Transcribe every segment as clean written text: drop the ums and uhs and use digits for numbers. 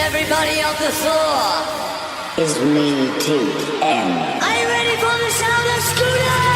everybody on the floor. Is me TM. Are you ready for the sound of Scooter?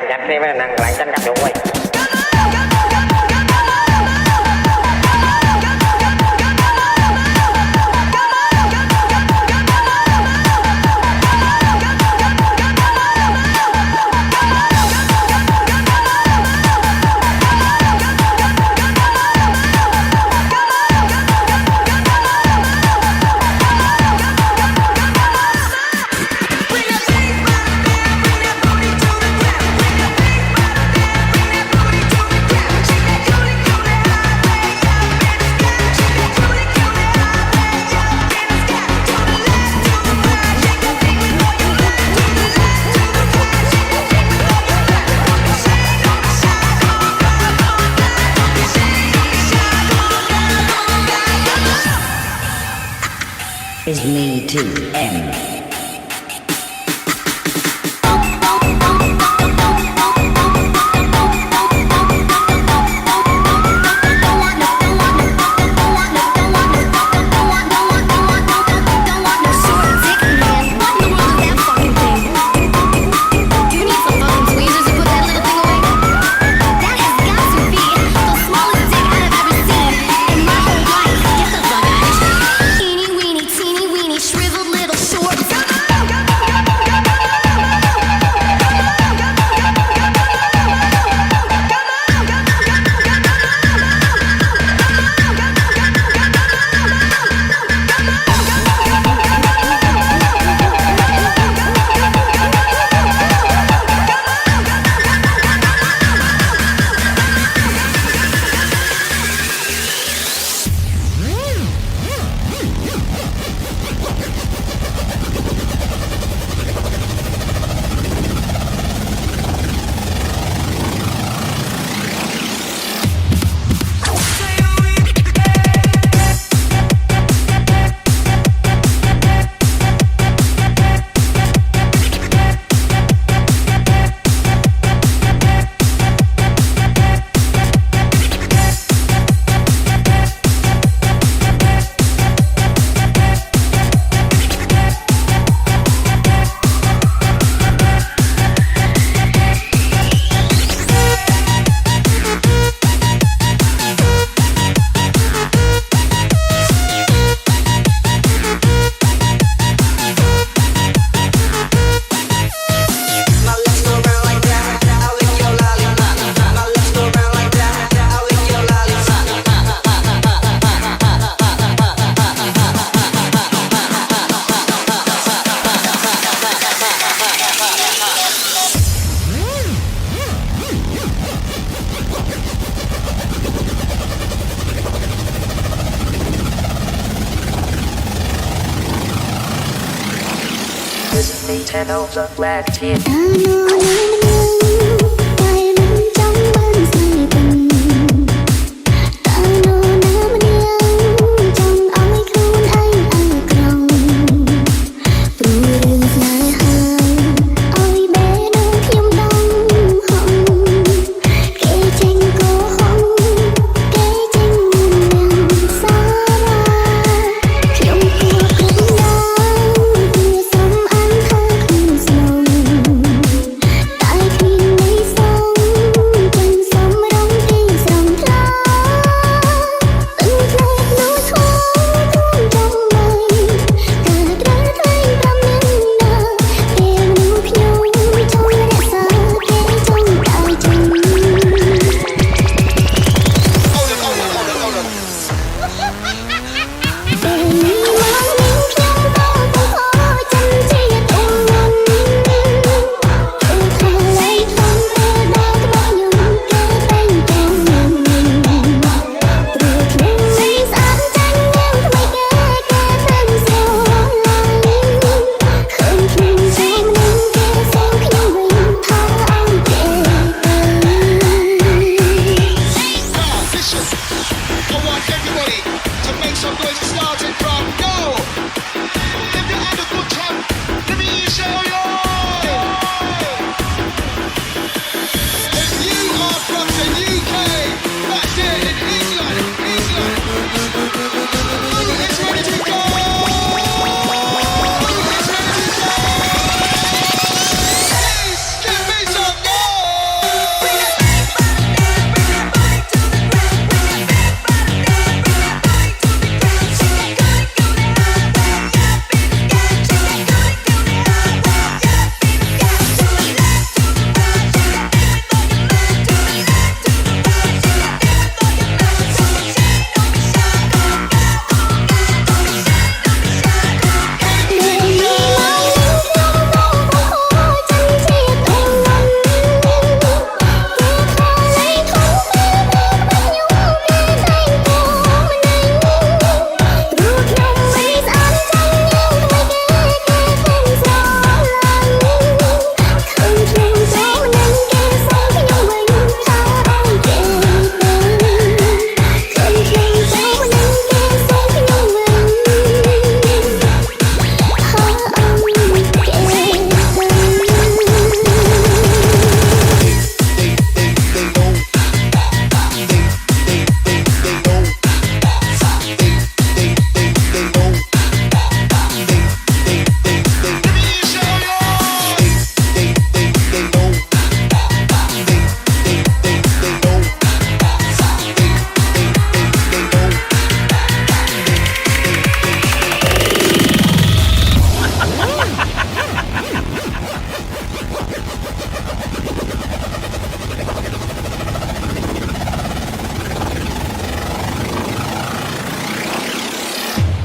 Nhằm thêm năng lại tranh cặp đúng rồi. is me too, M.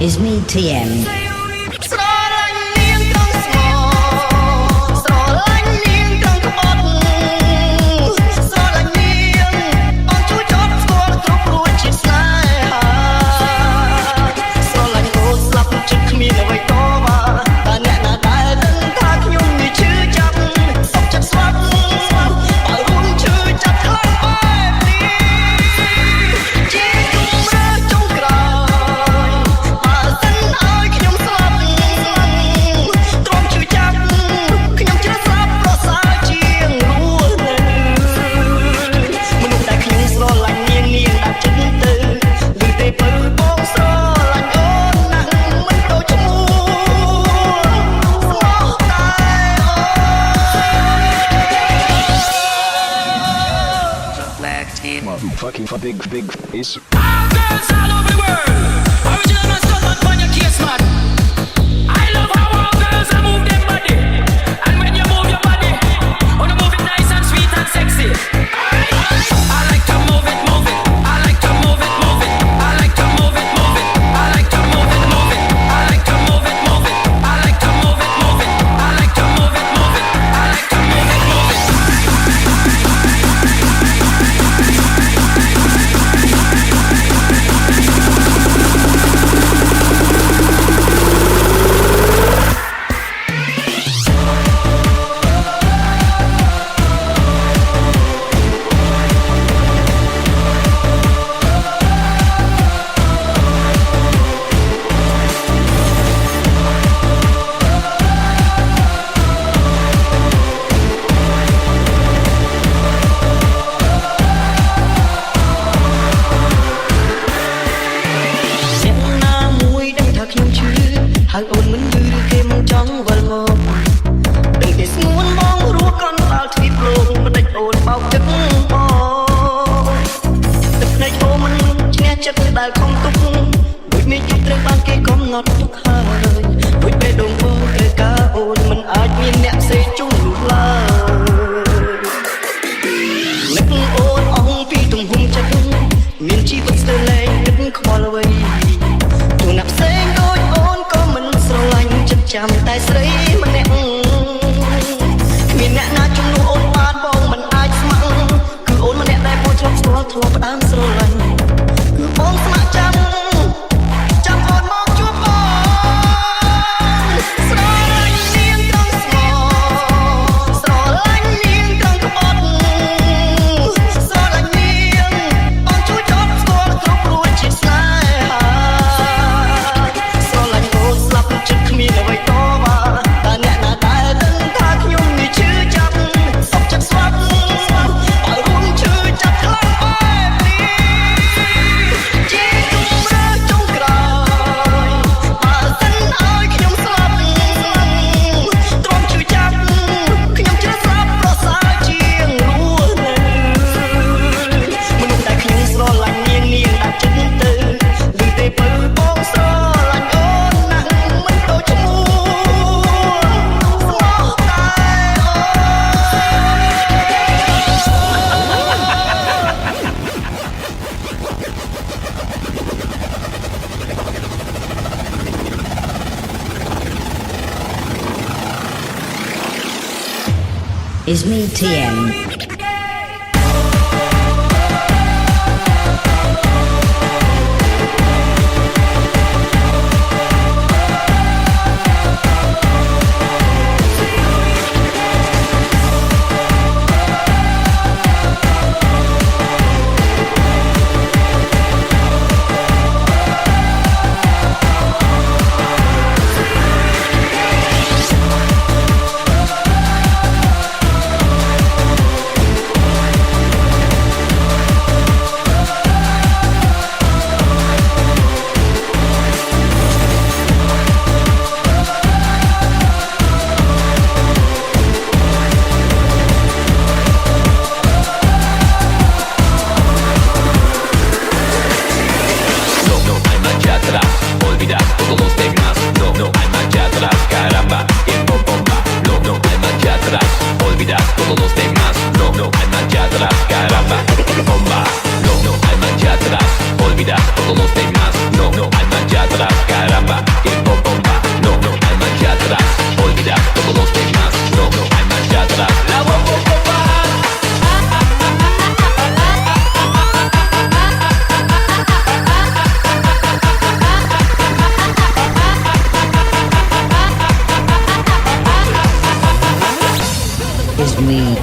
is me TM. ស្រឡាញ់នាងត្រង់ស្មោស្រឡាញ់នាងត្រង់ក្បត់ស្រឡាញ់នាងបងជួយចត់ស្គាល់គ្រប់រួចជាស្នេហាស្រឡាញ់អូនស្លាប់ចិត្តគ្មានអ្វីតបតែអ្នកណាដែលដឹងថាខ្ញុំនេះឈឺចាប់សុខចិត្តស្លាប់បើរួមឈឺចាប់ខ្លាំងបែបនេះជាគំរើចុងក្រោយបើសិនឲ្យខ្ញុំស្លាប់ទ្រាំឈឺចាប់ខ្ញុំជ្រើសស្លាប់ប្រសើរជាងរស់នៅមនុស្សដែលខ្ញុំស្រឡាញ់នាងដាក់ចិត្តទៅឬទេពើបងស្រឡាញ់អូនណាស់មិនដូចឈ្មោះមកតែអូន Motherfucking big face. All girls all over the world. Original man, stunt man, find your case, man. I love how all girls are move them body. And when you move your body, wanna move it nice and sweet and sexy. I like to move it, move it. I like to move it, move it. I like to move it, move it. I like to move it, move it. I like to move it, move it. I like to move it, move it. I like to move it, move it. I like to move it, move it.ហើយអូនមិនយឺឬគេមិនចង់វិលមកដឹងគេស្ងួនបងរស់ក្រំដល់ទ្វីបលោកមិនដេចអូនបោកទឹកបងទឹកភ្នែកអូនមិនឈ្នះចិត្តដែលខំទុកដូចមានចិត្តត្រូវបានគេកំណត់ទុកហើយដូចពេលដងបងត្រូវការអូនមិនអាចមានអ្នកផ្សេងជុំនោះឡើយនឹកអូនអស់ពីទំហំចិត្តមានជីវិតស្ទើរលែងគិតខ្វល់អ្វីទូណាប់ផ្សេងដូចអូនក៏មិនស្រឡាញ់ចិត្តចាំតែស្រីម្នាក់គ្មានអ្នកណាជំនួសអូនបានបងមិនអាចស្ម័គ្រគឺអូនម្នាក់ដែលបងធ្លាប់ស្គាល់ធ្លាប់ផ្ដើមស្រឡាញ់គឺបងស្ម័គ្រចាំអូនមកជួបបងស្រឡាញ់នាងត្រង់ស្មោស្រឡាញ់នាងត្រង់ក្បត់ស្រឡាញ់នាងបងជួយចត់ស្គាល់គ្រប់រួចជាស្នេហាស្រឡាញ់អូនស្លាប់ចិត្តគ្មានអ្វីតបតែអ្នកណាដែលដឹងថាខ្ញុំនេះឈឺចាប់សុខចិត្តស្លាប់បើរួមឈឺចាប់ខ្លាំងបែបនេះជាគំរើចុងក្រោយបើសិនឲ្យខ្ញុំស្លាប់ទ្រាំឈឺចាប់ខ្ញុំជ្រើសស្លាប់ប្រសើរជាងរស់នៅមនុស្សដែលខ្ញុំស្រឡាញ់នាងដាក់ចិត្តទៅឬទេពើបងស្រឡាញ់អូនណាស់មិនដូចឈ្មោះមកតែIs me TM.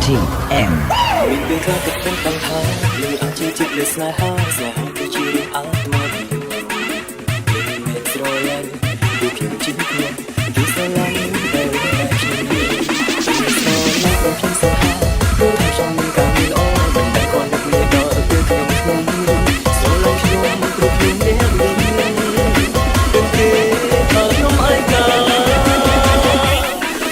TM មានពេលខ្លះក៏เป็นปัญหาเลยอาจจะจิตเลยสลายหาสองก็ชีวิตอาจมาดีเม็ดรอยยันดูเพียงจิตเพียงดูสลายแต่ว่าไม่ใช่ดูสลายก็เพียงสหายดูทำช่องมันการมีอ้อมันแต่ก่อนนักเรียนก็เพื่อเพียงคงสลายพี่น้องมันกรุบเพียงเดียวเป็นเกย์ทางน้องไอ้กา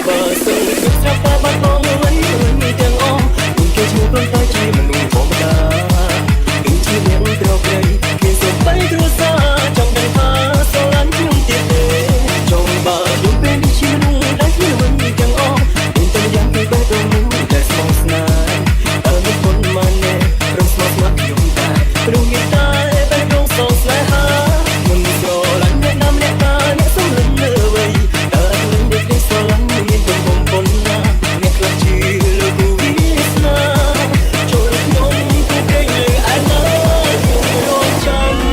បើសិនគឺស្រាប់តែបាត់បង់អ្វីមានទាំងអស់មិនគេឈ្មោះព្រមតែជាមនុស្សធម្មតាគឺជាអ្នកត្រកត្រីគេសុំបីគ្រួសារចង់ដឹងថាស្រឡាញ់ខ្ញុំទៀតទេចង់បើយំពេលនេះជាមនុស្សដែលខ្ញុំមិនមានទាំងអស់មានតែយ៉ាងពីបេះដូងនោះដែលស្មោះស្នេហ៍អើមិនพ้นមកណែព្រមស្មោះស្ម័គ្រខ្ញុំតែព្រោះមានតែបេះដូងសងស្នេហាមិនស្រឡាញ់អ្នកណាម្នាក់តាអ្នកសុំលឹងលើអ្វីតើនឹងនេះនេះស្រឡាញ់មានទំហំប៉ុណ្ណាអ្នកខ្លះជាលើគូវាសនាចូលខ្ញុំគូគេលើអាណាខ្ញុំរងចាំ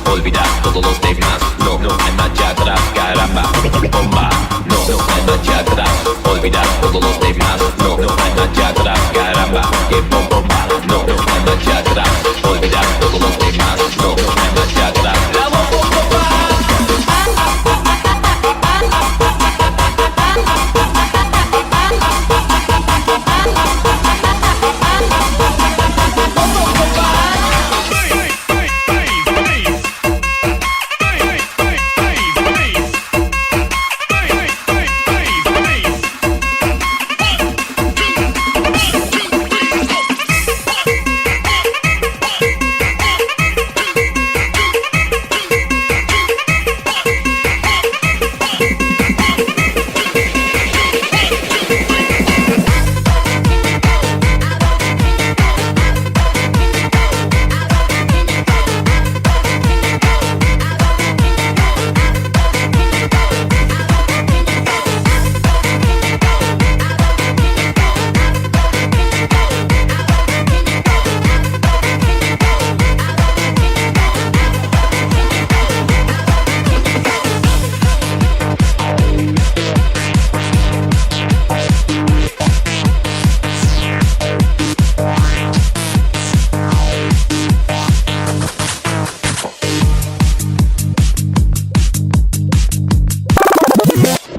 Olvidar todos los demás. No, no hay marcha atrás, caramba.